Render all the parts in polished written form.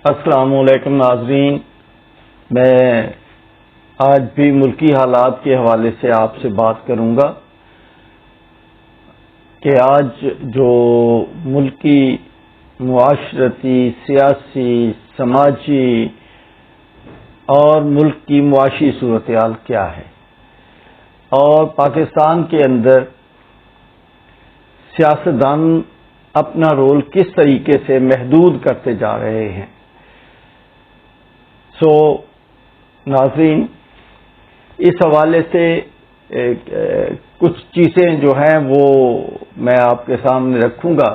السلام علیکم ناظرین، میں آج بھی ملکی حالات کے حوالے سے آپ سے بات کروں گا کہ آج جو ملکی معاشرتی، سیاسی، سماجی اور ملک کی معاشی صورتحال کیا ہے، اور پاکستان کے اندر سیاستدان اپنا رول کس طریقے سے محدود کرتے جا رہے ہیں۔ ناظرین، اس حوالے سے کچھ چیزیں جو ہیں وہ میں آپ کے سامنے رکھوں گا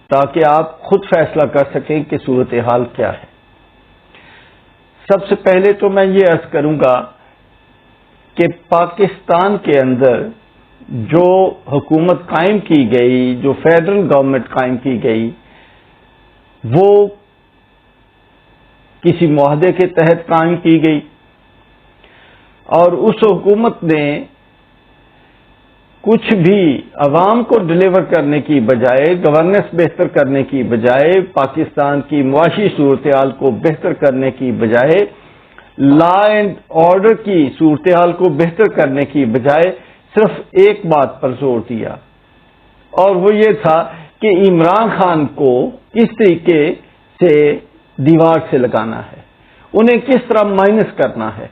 تاکہ آپ خود فیصلہ کر سکیں کہ صورتحال کیا ہے۔ سب سے پہلے تو میں یہ عرض کروں گا کہ پاکستان کے اندر جو حکومت قائم کی گئی، جو فیڈرل گورنمنٹ قائم کی گئی، وہ کسی معاہدے کے تحت قائم کی گئی، اور اس حکومت نے کچھ بھی عوام کو ڈلیور کرنے کی بجائے، گورننس بہتر کرنے کی بجائے، پاکستان کی معاشی صورتحال کو بہتر کرنے کی بجائے، لا اینڈ آرڈر کی صورتحال کو بہتر کرنے کی بجائے صرف ایک بات پر زور دیا، اور وہ یہ تھا کہ عمران خان کو کس طریقے سے دیوار سے لگانا ہے، انہیں کس طرح مائنس کرنا ہے،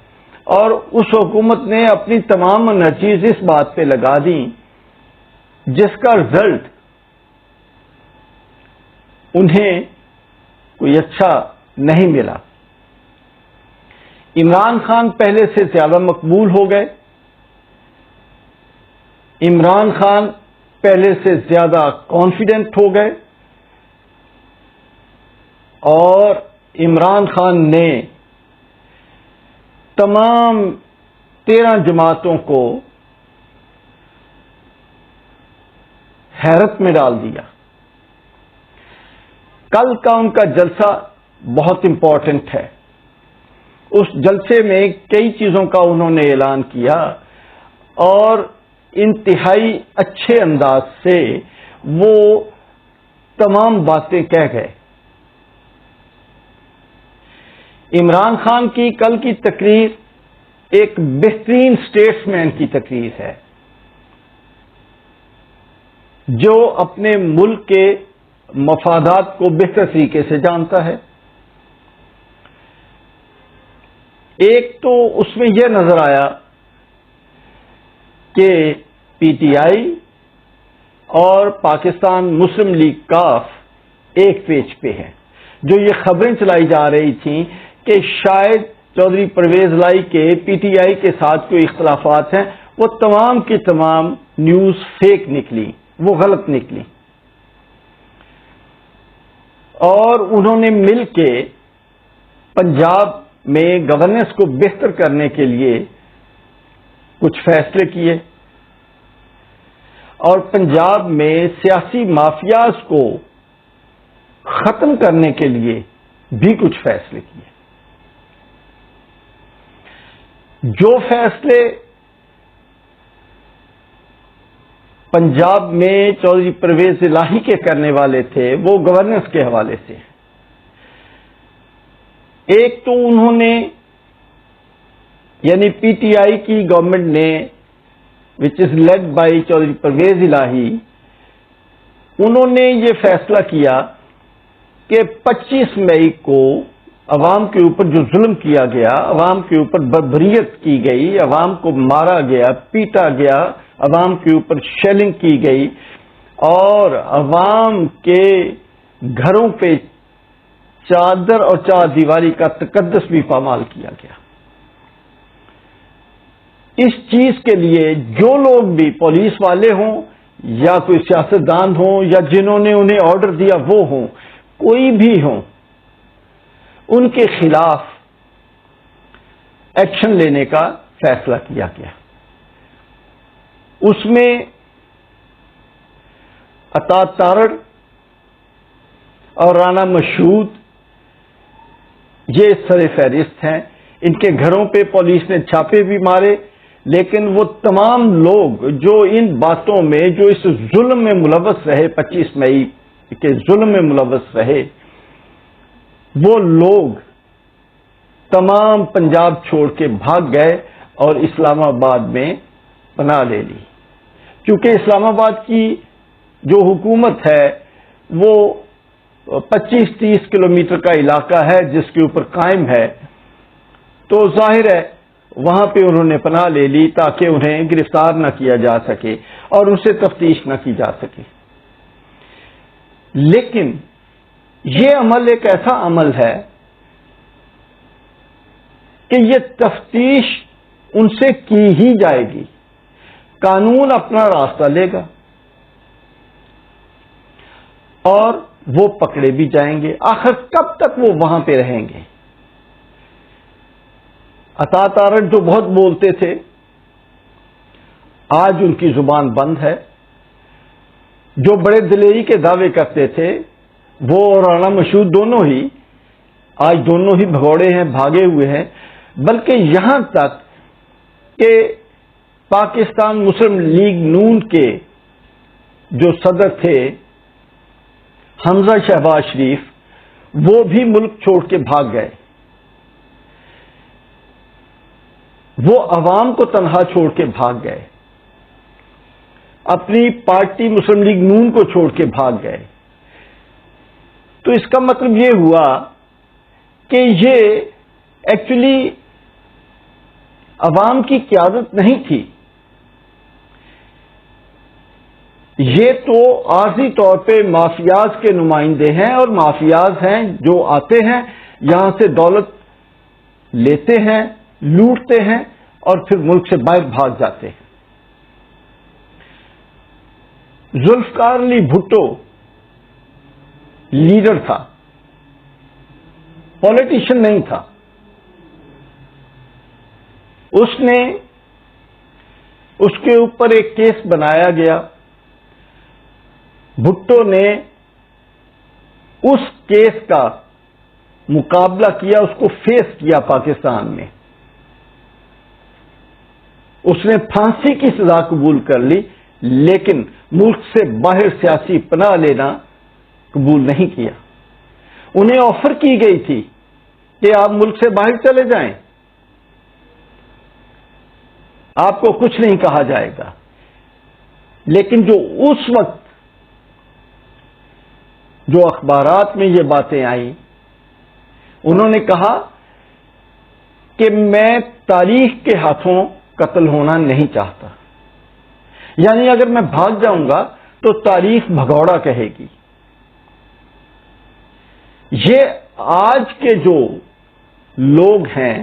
اور اس حکومت نے اپنی تمام انرجیز اس بات پہ لگا دیں جس کا رزلٹ انہیں کوئی اچھا نہیں ملا۔ عمران خان پہلے سے زیادہ مقبول ہو گئے، عمران خان پہلے سے زیادہ کانفیڈنٹ ہو گئے، اور عمران خان نے تمام 13 جماعتوں کو حیرت میں ڈال دیا۔ کل کا ان کا جلسہ بہت امپورٹنٹ ہے، اس جلسے میں کئی چیزوں کا انہوں نے اعلان کیا، اور انتہائی اچھے انداز سے وہ تمام باتیں کہہ گئے۔ عمران خان کی کل کی تقریر ایک بہترین اسٹیٹس مین کی تقریر ہے، جو اپنے ملک کے مفادات کو بہتر طریقے سے جانتا ہے۔ ایک تو اس میں یہ نظر آیا کہ پی ٹی آئی اور پاکستان مسلم لیگ کاف ایک پیج پہ ہے۔ جو یہ خبریں چلائی جا رہی تھیں کہ شاید چودھری پرویز لائی کے پی ٹی آئی کے ساتھ کوئی اختلافات ہیں، وہ تمام کی تمام نیوز فیک نکلی، وہ غلط نکلی، اور انہوں نے مل کے پنجاب میں گورننس کو بہتر کرنے کے لیے کچھ فیصلے کیے، اور پنجاب میں سیاسی مافیاز کو ختم کرنے کے لیے بھی کچھ فیصلے کیے۔ جو فیصلے پنجاب میں چودھری پرویز الہی کے کرنے والے تھے وہ گورننس کے حوالے سے ہیں۔ ایک تو انہوں نے، یعنی پی ٹی آئی کی گورنمنٹ نے وچ از لیڈ بائی چودھری پرویز الہی، انہوں نے یہ فیصلہ کیا کہ 25 مئی کو عوام کے اوپر جو ظلم کیا گیا، عوام کے اوپر بربریت کی گئی، عوام کو مارا گیا، پیٹا گیا، عوام کے اوپر شیلنگ کی گئی، اور عوام کے گھروں پہ چادر اور چار دیواری کا تقدس بھی پامال کیا گیا۔ اس چیز کے لیے جو لوگ بھی، پولیس والے ہوں یا کوئی سیاستدان ہوں یا جنہوں نے انہیں آرڈر دیا وہ ہوں، کوئی بھی ہوں، ان کے خلاف ایکشن لینے کا فیصلہ کیا گیا۔ اس میں عطا تارڑ اور رانا مشہود یہ سر فہرست ہیں۔ ان کے گھروں پہ پولیس نے چھاپے بھی مارے، لیکن وہ تمام لوگ جو ان باتوں میں، جو اس ظلم میں ملوث رہے، 25 مئی کے ظلم میں ملوث رہے، وہ لوگ تمام پنجاب چھوڑ کے بھاگ گئے اور اسلام آباد میں پناہ لے لی، کیونکہ اسلام آباد کی جو حکومت ہے وہ 25-30 کلومیٹر کا علاقہ ہے جس کے اوپر قائم ہے، تو ظاہر ہے وہاں پہ انہوں نے پناہ لے لی تاکہ انہیں گرفتار نہ کیا جا سکے اور ان سے تفتیش نہ کی جا سکے۔ لیکن یہ عمل ایک ایسا عمل ہے کہ یہ تفتیش ان سے کی ہی جائے گی، قانون اپنا راستہ لے گا اور وہ پکڑے بھی جائیں گے۔ آخر کب تک وہ وہاں پہ رہیں گے؟ عطا تارڑ جو بہت بولتے تھے، آج ان کی زبان بند ہے۔ جو بڑے دلیری کے دعوے کرتے تھے، وہ اور رانا مشہود دونوں ہی آج دونوں ہی بھگوڑے ہیں، بھاگے ہوئے ہیں، بلکہ یہاں تک کہ پاکستان مسلم لیگ نون کے جو صدر تھے حمزہ شہباز شریف، وہ بھی ملک چھوڑ کے بھاگ گئے۔ وہ عوام کو تنہا چھوڑ کے بھاگ گئے، اپنی پارٹی مسلم لیگ نون کو چھوڑ کے بھاگ گئے۔ تو اس کا مطلب یہ ہوا کہ یہ ایکچولی عوام کی قیادت نہیں تھی، یہ تو عارضی طور پہ مافیاز کے نمائندے ہیں، اور مافیاز ہیں جو آتے ہیں یہاں سے دولت لیتے ہیں، لوٹتے ہیں اور پھر ملک سے باہر بھاگ جاتے ہیں۔ ذوالفقار علی بھٹو لیڈر تھا، پولیٹیشین نہیں تھا۔ اس کے اوپر ایک کیس بنایا گیا، بھٹو نے اس کیس کا مقابلہ کیا، اس کو فیس کیا پاکستان میں۔ اس نے پھانسی کی سزا قبول کر لی، لیکن ملک سے باہر سیاسی پناہ لینا قبول نہیں کیا۔ انہیں آفر کی گئی تھی کہ آپ ملک سے باہر چلے جائیں، آپ کو کچھ نہیں کہا جائے گا، لیکن جو اس وقت جو اخبارات میں یہ باتیں آئیں، انہوں نے کہا کہ میں تاریخ کے ہاتھوں قتل ہونا نہیں چاہتا، یعنی اگر میں بھاگ جاؤں گا تو تاریخ بھگوڑا کہے گی۔ یہ آج کے جو لوگ ہیں،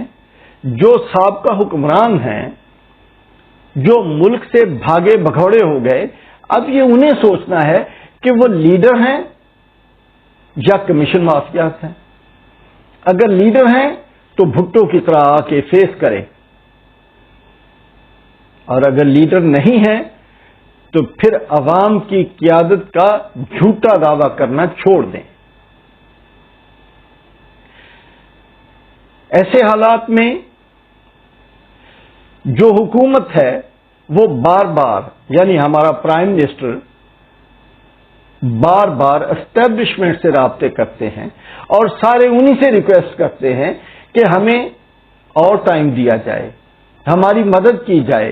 جو سابقہ حکمران ہیں، جو ملک سے بھاگے بھگوڑے ہو گئے، اب یہ انہیں سوچنا ہے کہ وہ لیڈر ہیں یا کمیشن مافیاز ہیں۔ اگر لیڈر ہیں تو بھٹو کی طرح آ کے فیس کریں، اور اگر لیڈر نہیں ہے تو پھر عوام کی قیادت کا جھوٹا دعویٰ کرنا چھوڑ دیں۔ ایسے حالات میں جو حکومت ہے وہ بار بار، یعنی ہمارا پرائم منسٹر بار بار اسٹیبلشمنٹ سے رابطے کرتے ہیں اور سارے انہی سے ریکویسٹ کرتے ہیں کہ ہمیں اور ٹائم دیا جائے، ہماری مدد کی جائے،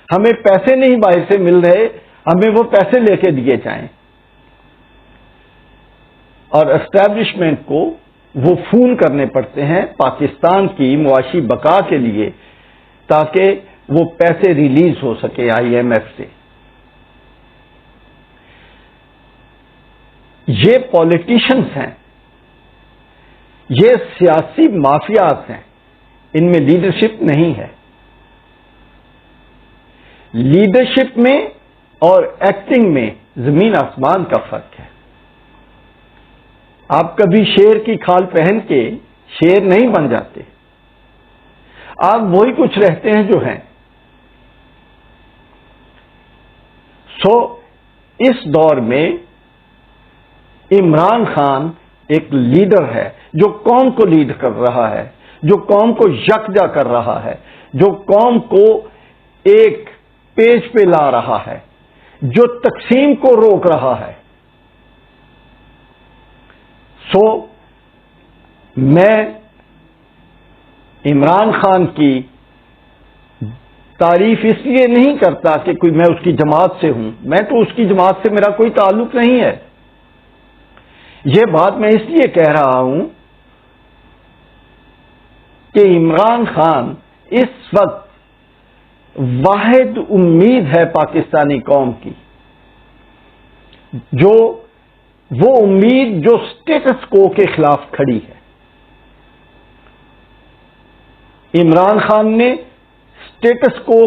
ہمیں پیسے نہیں باہر سے مل رہے، ہمیں وہ پیسے لے کے دیے جائیں۔ اور اسٹیبلشمنٹ کو وہ فون کرنے پڑتے ہیں پاکستان کی معاشی بقا کے لیے، تاکہ وہ پیسے ریلیز ہو سکے آئی ایم ایف سے۔ یہ پولیٹیشنز ہیں، یہ سیاسی مافیاز ہیں، ان میں لیڈرشپ نہیں ہے۔ لیڈرشپ میں اور ایکٹنگ میں زمین آسمان کا فرق ہے۔ آپ کبھی شیر کی کھال پہن کے شیر نہیں بن جاتے، آپ وہی کچھ رہتے ہیں جو ہیں۔ اس دور میں عمران خان ایک لیڈر ہے جو قوم کو لیڈ کر رہا ہے، جو قوم کو یکجا کر رہا ہے، جو قوم کو ایک پیج پہ لا رہا ہے، جو تقسیم کو روک رہا ہے۔ میں عمران خان کی تعریف اس لیے نہیں کرتا کہ کوئی میں اس کی جماعت سے ہوں، میں تو اس کی جماعت سے میرا کوئی تعلق نہیں ہے. یہ بات میں اس لیے کہہ رہا ہوں کہ عمران خان اس وقت واحد امید ہے پاکستانی قوم کی، جو وہ امید جو سٹیٹس کو کے خلاف کھڑی ہے. عمران خان نے سٹیٹس کو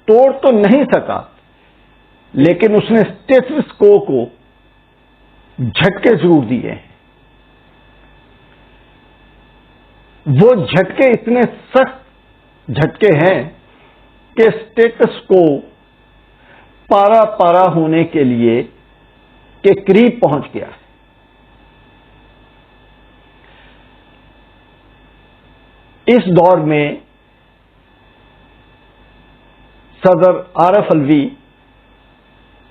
توڑ تو نہیں سکا، لیکن اس نے سٹیٹس کو جھٹکے ضرور دیے ہیں. وہ جھٹکے اتنے سخت جھٹکے ہیں کہ سٹیٹس کو پارا پارا ہونے کے لیے کے قریب پہنچ گیا. اس دور میں صدر عارف الوی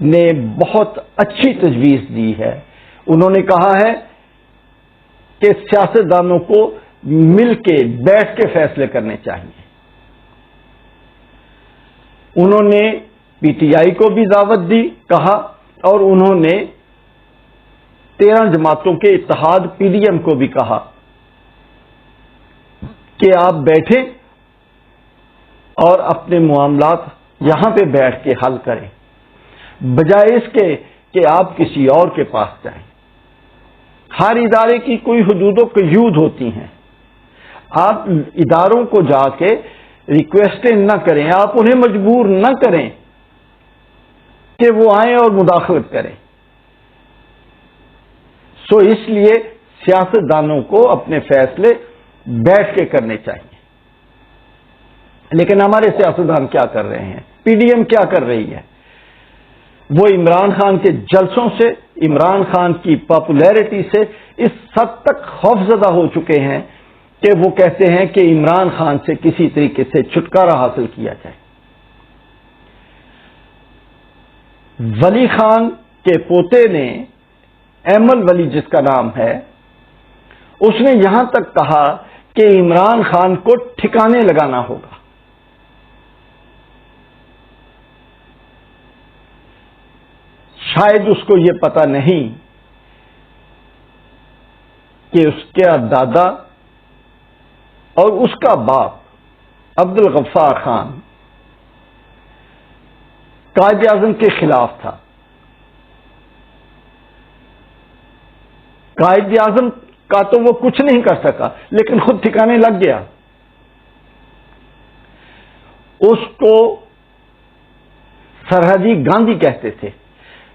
نے بہت اچھی تجویز دی ہے. انہوں نے کہا ہے کہ سیاستدانوں کو مل کے بیٹھ کے فیصلے کرنے چاہیے. انہوں نے پی ٹی آئی کو بھی دعوت دی، کہا، اور انہوں نے 13 جماعتوں کے اتحاد پی ڈی ایم کو بھی کہا کہ آپ بیٹھیں اور اپنے معاملات یہاں پہ بیٹھ کے حل کریں، بجائے اس کے کہ آپ کسی اور کے پاس جائیں. ہر ادارے کی کوئی حدود و قیود ہوتی ہیں. آپ اداروں کو جا کے ریکویسٹیں نہ کریں، آپ انہیں مجبور نہ کریں کہ وہ آئیں اور مداخلت کریں. سو اس لیے سیاستدانوں کو اپنے فیصلے بیٹھ کے کرنے چاہیے. لیکن ہمارے سیاستدان کیا کر رہے ہیں؟ پی ڈی ایم کیا کر رہی ہے؟ وہ عمران خان کے جلسوں سے، عمران خان کی پاپولیرٹی سے اس حد تک خوفزدہ ہو چکے ہیں کہ وہ کہتے ہیں کہ عمران خان سے کسی طریقے سے چھٹکارا حاصل کیا جائے. ولی خان کے پوتے نے، ایمل ولی جس کا نام ہے، اس نے یہاں تک کہا کہ عمران خان کو ٹھکانے لگانا ہوگا. شاید اس کو یہ پتہ نہیں کہ اس کا دادا اور اس کا باپ عبدالغفار خان قائد اعظم کے خلاف تھا. قائد اعظم کا تو وہ کچھ نہیں کر سکا، لیکن خود ٹھکانے لگ گیا. اس کو سرحدی گاندھی کہتے تھے.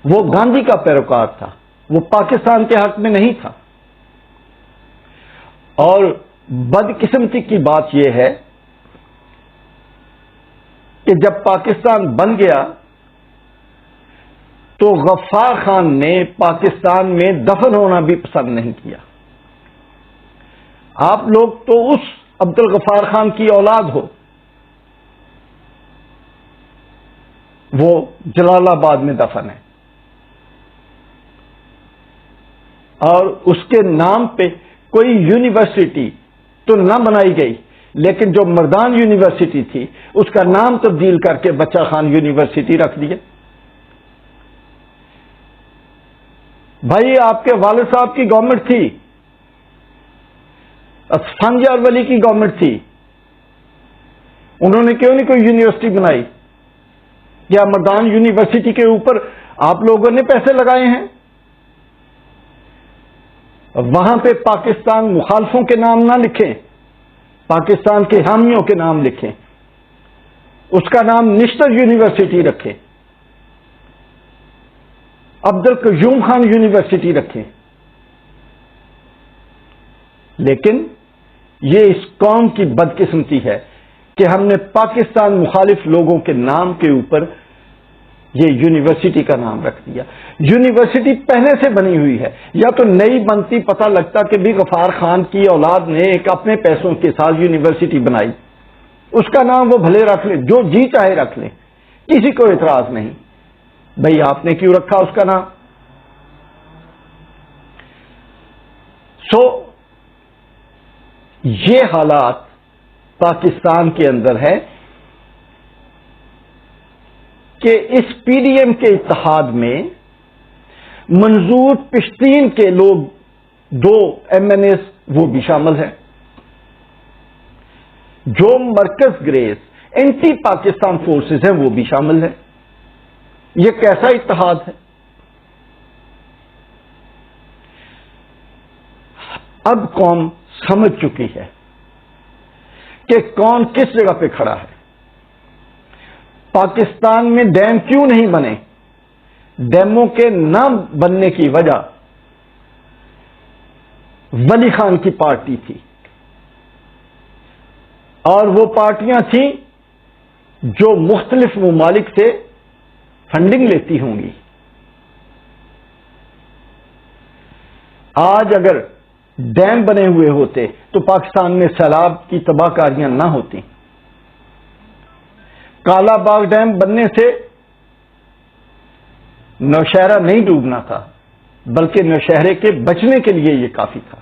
وہ گاندھی کا پیروکار تھا، وہ پاکستان کے حق میں نہیں تھا. اور بدقسمتی کی بات یہ ہے کہ جب پاکستان بن گیا تو غفار خان نے پاکستان میں دفن ہونا بھی پسند نہیں کیا. آپ لوگ تو اس عبدالغفار خان کی اولاد ہو. وہ جلال آباد میں دفن ہے اور اس کے نام پہ کوئی یونیورسٹی تو نہ بنائی گئی، لیکن جو مردان یونیورسٹی تھی اس کا نام تبدیل کر کے بچہ خان یونیورسٹی رکھ دیا. بھائی آپ کے والد صاحب کی گورنمنٹ تھی، اسفنجار ولی کی گورنمنٹ تھی، انہوں نے کیوں نہیں کوئی یونیورسٹی بنائی؟ یا مردان یونیورسٹی کے اوپر آپ لوگوں نے پیسے لگائے ہیں؟ وہاں پہ پاکستان مخالفوں کے نام نہ لکھیں، پاکستان کے حامیوں کے نام لکھیں. اس کا نام نشتر یونیورسٹی رکھیں، عبدالقیوم خان یونیورسٹی رکھیں. لیکن یہ اس قوم کی بدقسمتی ہے کہ ہم نے پاکستان مخالف لوگوں کے نام کے اوپر یہ یونیورسٹی کا نام رکھ دیا. یونیورسٹی پہلے سے بنی ہوئی ہے، یا تو نئی بنتی پتہ لگتا کہ بھی غفار خان کی اولاد نے ایک اپنے پیسوں کے ساتھ یونیورسٹی بنائی. اس کا نام وہ بھلے رکھ لیں، جو جی چاہے رکھ لیں، کسی کو اعتراض نہیں. بھئی آپ نے کیوں رکھا اس کا نام؟ یہ حالات پاکستان کے اندر ہے کہ اس پی ڈی ایم کے اتحاد میں منظور پشتین کے لوگ 2 MNAs وہ بھی شامل ہیں، جو مرکز گریز اینٹی پاکستان فورسز ہیں وہ بھی شامل ہیں۔ یہ کیسا اتحاد ہے؟ اب قوم سمجھ چکی ہے کہ کون کس جگہ پہ کھڑا ہے۔ پاکستان میں ڈیم کیوں نہیں بنے؟ ڈیموں کے نہ بننے کی وجہ ولی خان کی پارٹی تھی، اور وہ پارٹیاں تھیں جو مختلف ممالک سے فنڈنگ لیتی ہوں گی۔ آج اگر ڈیم بنے ہوئے ہوتے تو پاکستان میں سیلاب کی تباہ کاریاں نہ ہوتی۔ کالا باغ ڈیم بننے سے نوشہرہ نہیں ڈوبنا تھا، بلکہ نوشہرے کے بچنے کے لیے یہ کافی تھا۔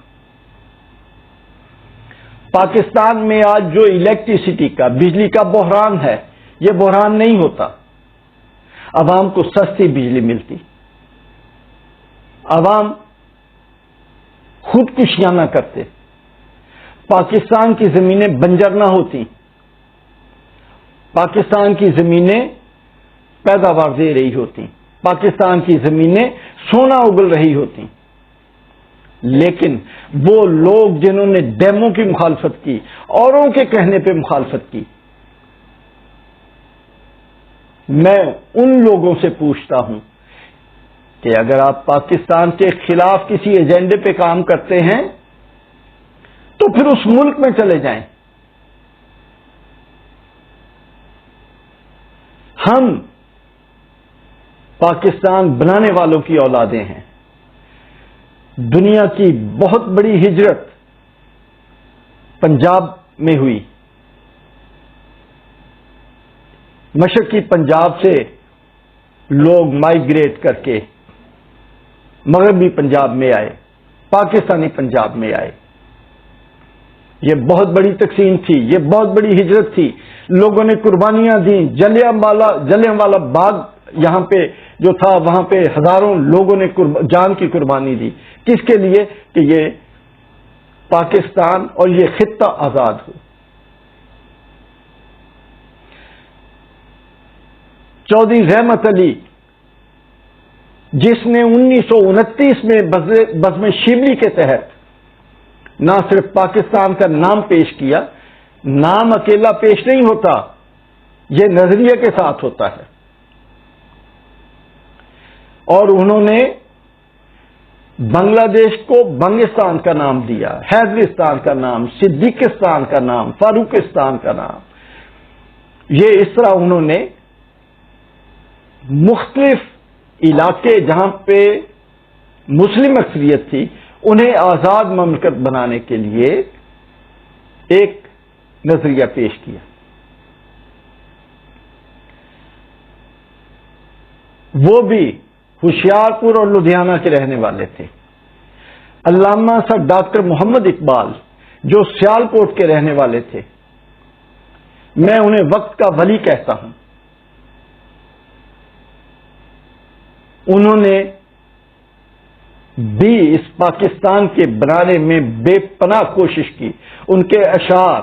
پاکستان میں آج جو الیکٹریسٹی کا، بجلی کا بحران ہے، یہ بحران نہیں ہوتا عوام کو سستی بجلی ملتی، عوام خودکشیاں نہ کرتے، پاکستان کی زمینیں بنجر نہ ہوتی، پاکستان کی زمینیں پیداوار دے رہی ہوتی، پاکستان کی زمینیں سونا اگل رہی ہوتی۔ لیکن وہ لوگ جنہوں نے ڈیموں کی مخالفت کی، اوروں کے کہنے پہ مخالفت کی، میں ان لوگوں سے پوچھتا ہوں کہ اگر آپ پاکستان کے خلاف کسی ایجنڈے پہ کام کرتے ہیں تو پھر اس ملک میں چلے جائیں۔ ہم پاکستان بنانے والوں کی اولادیں ہیں۔ دنیا کی بہت بڑی ہجرت پنجاب میں ہوئی، مشرقی پنجاب سے لوگ مائیگریٹ کر کے مغربی پنجاب میں آئے، پاکستانی پنجاب میں آئے۔ یہ بہت بڑی تقسیم تھی، یہ بہت بڑی ہجرت تھی، لوگوں نے قربانیاں دیں۔ جلیانوالہ باغ یہاں پہ جو تھا، وہاں پہ ہزاروں لوگوں نے جان کی قربانی دی، کس کے لیے؟ کہ یہ پاکستان اور یہ خطہ آزاد ہو۔ چودھری رحمت علی، جس نے 1929 میں بزم شبلی کے تحت نہ صرف پاکستان کا نام پیش کیا، نام اکیلا پیش نہیں ہوتا، یہ نظریے کے ساتھ ہوتا ہے، اور انہوں نے بنگلہ دیش کو بنگستان کا نام دیا، حیدرستان کا نام، صدیقستان کا نام، فاروقستان کا نام۔ یہ اس طرح انہوں نے مختلف علاقے جہاں پہ مسلم اکثریت تھی، انہیں آزاد مملکت بنانے کے لیے ایک نظریہ پیش کیا۔ وہ بھی ہوشیار پور اور لدھیانہ کے رہنے والے تھے۔ علامہ سر ڈاکٹر محمد اقبال جو سیالکوٹ کے رہنے والے تھے، میں انہیں وقت کا ولی کہتا ہوں، انہوں نے بھی اس پاکستان کے بنانے میں بے پناہ کوشش کی۔ ان کے اشعار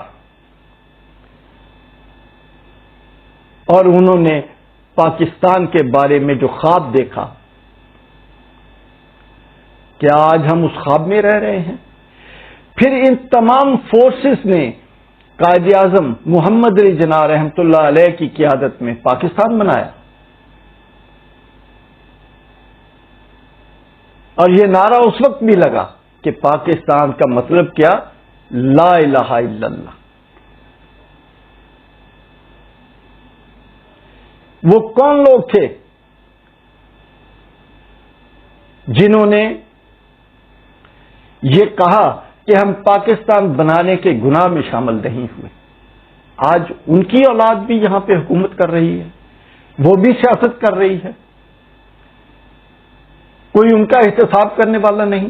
اور انہوں نے پاکستان کے بارے میں جو خواب دیکھا، کیا آج ہم اس خواب میں رہ رہے ہیں؟ پھر ان تمام فورسز نے قائد اعظم محمد علی جناح رحمۃ اللہ علیہ کی قیادت میں پاکستان بنایا، اور یہ نعرہ اس وقت بھی لگا کہ پاکستان کا مطلب کیا؟ لا الہ الا اللہ۔ وہ کون لوگ تھے جنہوں نے یہ کہا کہ ہم پاکستان بنانے کے گناہ میں شامل نہیں ہوئے؟ آج ان کی اولاد بھی یہاں پہ حکومت کر رہی ہے، وہ بھی سیاست کر رہی ہے، کوئی ان کا احتساب کرنے والا نہیں۔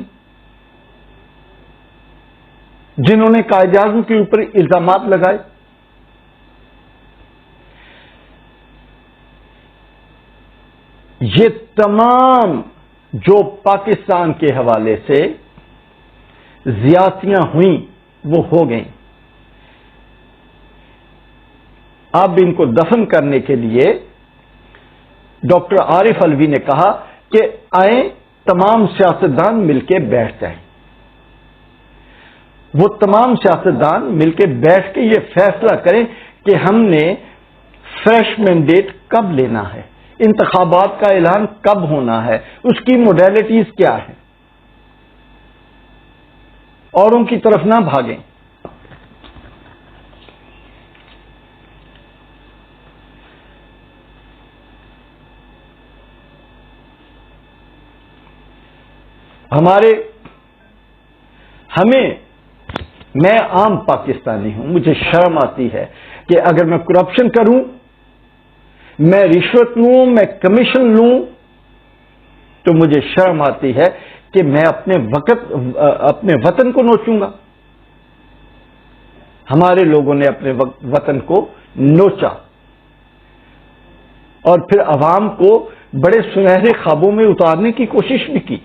جنہوں نے قائد اعظم کے اوپر الزامات لگائے. یہ تمام جو پاکستان کے حوالے سے زیادتیاں ہوئیں وہ ہو گئیں. اب ان کو دفن کرنے کے لیے ڈاکٹر عارف علوی نے کہا کہ آئیں تمام سیاستدان مل کے بیٹھ جائیں. وہ تمام سیاستدان مل کے بیٹھ کے یہ فیصلہ کریں کہ ہم نے فریش مینڈیٹ کب لینا ہے، انتخابات کا اعلان کب ہونا ہے، اس کی موڈیلٹیز کیا ہے، اوروں کی طرف نہ بھاگیں. میں عام پاکستانی ہوں، مجھے شرم آتی ہے کہ اگر میں کرپشن کروں، میں رشوت لوں، میں کمیشن لوں، تو مجھے شرم آتی ہے کہ میں اپنے وطن کو نوچوں گا. ہمارے لوگوں نے اپنے وطن کو نوچا اور پھر عوام کو بڑے سنہرے خوابوں میں اتارنے کی کوشش بھی کی.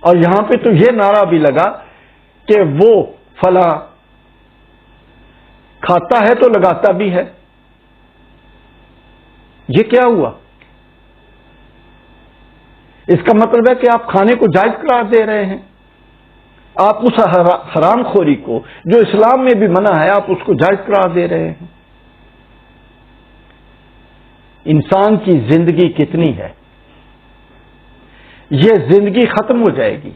اور یہاں پہ تو یہ نعرہ بھی لگا کہ وہ فلاں کھاتا ہے تو لگاتا بھی ہے. یہ کیا ہوا؟ اس کا مطلب ہے کہ آپ کھانے کو جائز قرار دے رہے ہیں. آپ اس حرام خوری کو جو اسلام میں بھی منع ہے، آپ اس کو جائز قرار دے رہے ہیں. انسان کی زندگی کتنی ہے؟ یہ زندگی ختم ہو جائے گی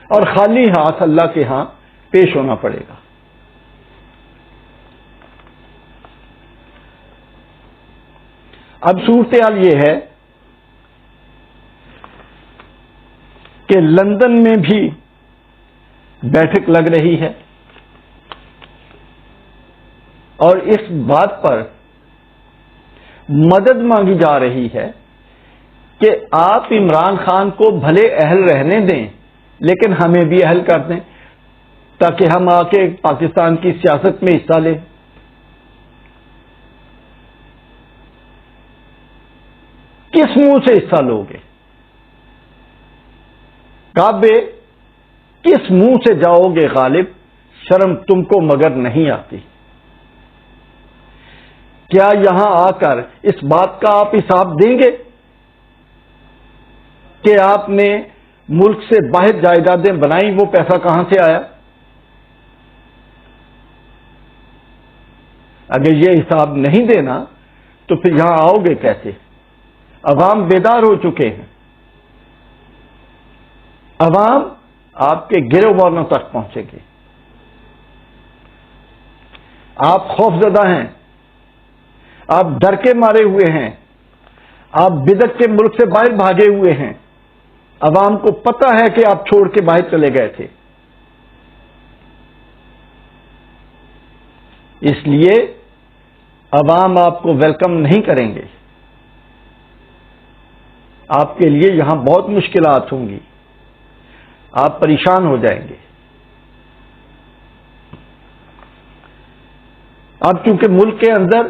اور خالی ہاتھ اللہ کے ہاں پیش ہونا پڑے گا. اب صورتحال یہ ہے کہ لندن میں بھی بیٹھک لگ رہی ہے اور اس بات پر مدد مانگی جا رہی ہے کہ آپ عمران خان کو بھلے اہل رہنے دیں لیکن ہمیں بھی اہل کر دیں تاکہ ہم آ کے پاکستان کی سیاست میں حصہ لیں. کس منہ سے حصہ لوگے؟ کعبے کس منہ سے جاؤ گے غالب؟ شرم تم کو مگر نہیں آتی. کیا یہاں آ کر اس بات کا آپ حساب دیں گے کہ آپ نے ملک سے باہر جائیدادیں بنائیں، وہ پیسہ کہاں سے آیا؟ اگر یہ حساب نہیں دینا تو پھر یہاں آؤ گے کیسے؟ عوام بیدار ہو چکے ہیں. عوام آپ کے گروبانوں تک پہنچے گی. آپ خوفزدہ ہیں، آپ ڈر کے مارے ہوئے ہیں، آپ بدعت کے ملک سے باہر بھاگے ہوئے ہیں. عوام کو پتہ ہے کہ آپ چھوڑ کے باہر چلے گئے تھے. اس لیے عوام آپ کو ویلکم نہیں کریں گے. آپ کے لیے یہاں بہت مشکلات ہوں گی، آپ پریشان ہو جائیں گے. اب چونکہ ملک کے اندر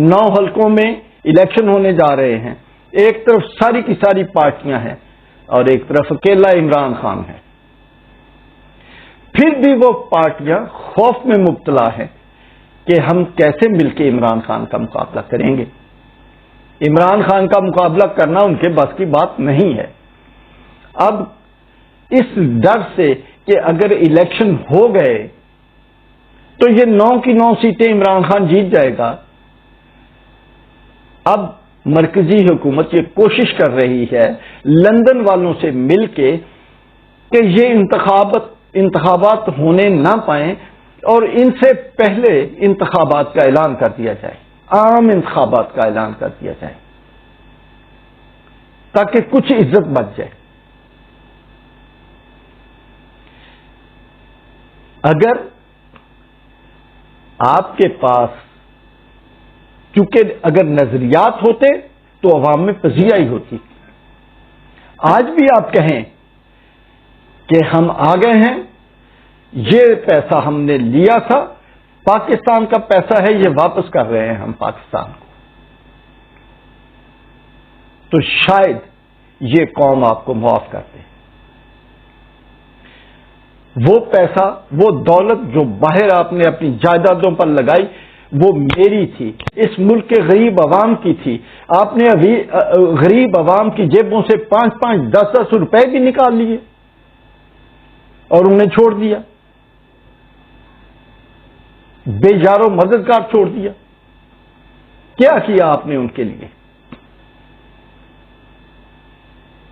9 حلقوں میں الیکشن ہونے جا رہے ہیں، ایک طرف ساری کی ساری پارٹیاں ہیں اور ایک طرف اکیلا عمران خان ہے. پھر بھی وہ پارٹیاں خوف میں مبتلا ہیں کہ ہم کیسے مل کے عمران خان کا مقابلہ کریں گے. عمران خان کا مقابلہ کرنا ان کے بس کی بات نہیں ہے. اب اس ڈر سے کہ اگر الیکشن ہو گئے تو یہ 9 کی 9 سیٹیں عمران خان جیت جائے گا. اب مرکزی حکومت یہ کوشش کر رہی ہے لندن والوں سے مل کے کہ یہ انتخابات ہونے نہ پائیں اور ان سے پہلے انتخابات کا اعلان کر دیا جائے، عام انتخابات کا اعلان کر دیا جائے تاکہ کچھ عزت بچ جائے. اگر آپ کے پاس، کیونکہ اگر نظریات ہوتے تو عوام میں پذیرائی ہوتی. آج بھی آپ کہیں کہ ہم آ گئے ہیں، یہ پیسہ ہم نے لیا تھا، پاکستان کا پیسہ ہے، یہ واپس کر رہے ہیں ہم پاکستان کو، تو شاید یہ قوم آپ کو معاف کر دے۔ وہ پیسہ، وہ دولت جو باہر آپ نے اپنی جائیدادوں پر لگائی، وہ میری تھی، اس ملک کے غریب عوام کی تھی۔ آپ نے ابھی غریب عوام کی جیبوں سے 5-5 10-10 روپے بھی نکال لیے اور انہیں چھوڑ دیا، بے یار و مددگار چھوڑ دیا۔ کیا کیا آپ نے ان کے لیے؟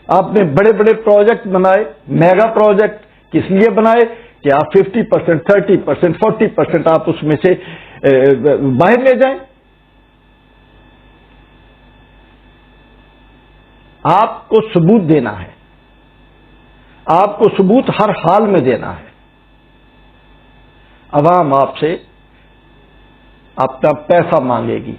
آپ نے بڑے بڑے پروجیکٹ بنائے، میگا پروجیکٹ، کس لیے بنائے؟ کہ آپ 50%، 30%، 40% آپ اس میں سے باہر لے جائیں۔ آپ کو ثبوت دینا ہے، آپ کو ثبوت ہر حال میں دینا ہے۔ عوام آپ سے اپنا پیسہ مانگے گی۔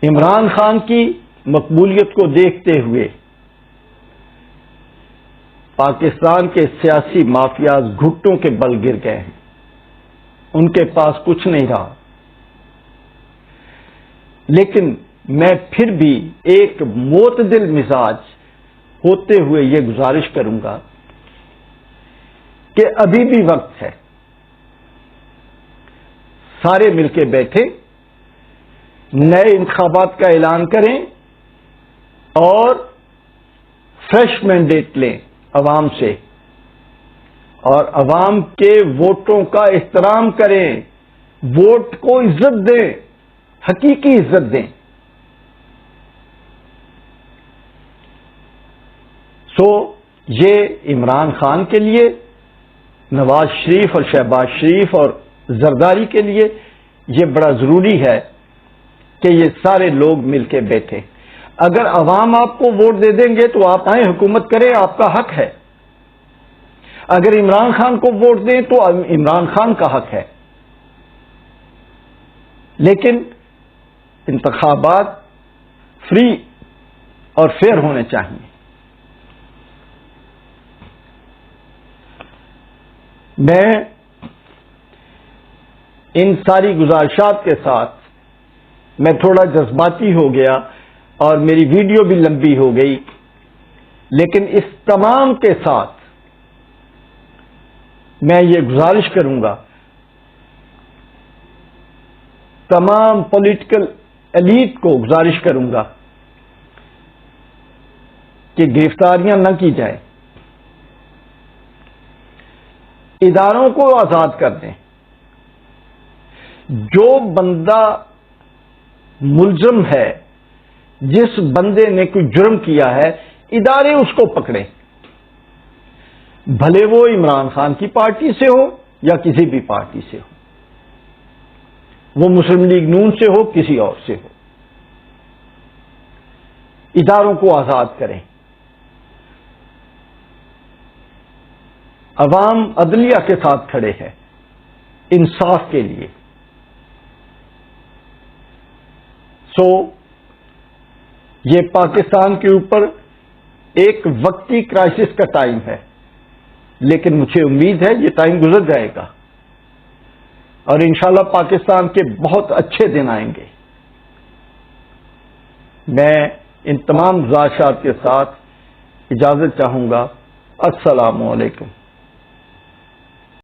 عمران خان کی مقبولیت کو دیکھتے ہوئے پاکستان کے سیاسی مافیاز گھٹوں کے بل گر گئے ہیں، ان کے پاس کچھ نہیں رہا۔ لیکن میں پھر بھی ایک معتدل مزاج ہوتے ہوئے یہ گزارش کروں گا کہ ابھی بھی وقت ہے، سارے مل کے بیٹھیں، نئے انتخابات کا اعلان کریں اور فریش مینڈیٹ لیں عوام سے، اور عوام کے ووٹوں کا احترام کریں، ووٹ کو عزت دیں، حقیقی عزت دیں۔ یہ عمران خان کے لیے، نواز شریف اور شہباز شریف اور زرداری کے لیے یہ بڑا ضروری ہے کہ یہ سارے لوگ مل کے بیٹھیں۔ اگر عوام آپ کو ووٹ دے دیں گے تو آپ آئیں حکومت کریں، آپ کا حق ہے۔ اگر عمران خان کو ووٹ دیں تو عمران خان کا حق ہے، لیکن انتخابات فری اور فیئر ہونے چاہیے۔ میں ان ساری گزارشات کے ساتھ میں تھوڑا جذباتی ہو گیا اور میری ویڈیو بھی لمبی ہو گئی، لیکن اس تمام کے ساتھ میں یہ گزارش کروں گا تمام پولیٹیکل ایلیٹ کو، گزارش کروں گا کہ گرفتاریاں نہ کی جائیں، اداروں کو آزاد کر دیں۔ جو بندہ ملزم ہے، جس بندے نے کوئی جرم کیا ہے، ادارے اس کو پکڑیں، بھلے وہ عمران خان کی پارٹی سے ہو یا کسی بھی پارٹی سے ہو، وہ مسلم لیگ نون سے ہو، کسی اور سے ہو، اداروں کو آزاد کریں۔ عوام عدلیہ کے ساتھ کھڑے ہیں انصاف کے لیے۔ یہ پاکستان کے اوپر ایک وقتی کرائسس کا ٹائم ہے، لیکن مجھے امید ہے یہ ٹائم گزر جائے گا اور انشاءاللہ پاکستان کے بہت اچھے دن آئیں گے۔ میں ان تمام گزارشات کے ساتھ اجازت چاہوں گا۔ السلام علیکم۔